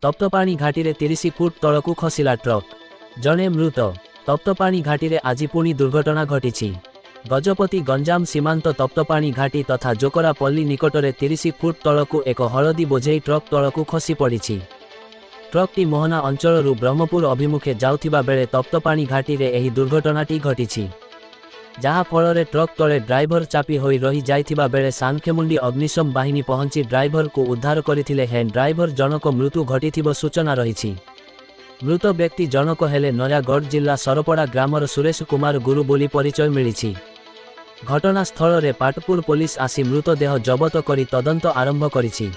तप्तपाणी घाटी 30 foot तलकू खसिला truck जणे मृत। तप्तपाणी घाटी आज पुणी दुर्घटना घटी। गजपति गंजाम सीमांत तप्तपाणी घाटी तथा जोकरापल्ली निकटरे 30 फुट तलकू एक हलदी बोझेई ट्रक तलकू खसी पड़ी। ट्रकटी मोहना अंचल ब्रह्मपुर अभिमुखे जाउथिबा बेले तप्तपाणी घाटी रे एही दुर्घटनाटी घटी, जहाँ फल ट्रक तले ड्राइवर चापी होई रही जाइथिबा बेले सांखेमुंडी अग्निशम बाहिनी पहुंची ड्राइवर को उद्धार करथिले हें ड्राइवर जनक मृत्यु घटिथिबो सूचना रही। मृत व्यक्ति जनक हेले नयागढ़ जिला सरपड़ा ग्रामर सुरेश कुमार गुरु बोली परिचय मिली। घटनास्थल रे पाटपुर पुलिस आसी मृतदेह जबत करी तदंत आरंभ करिछि।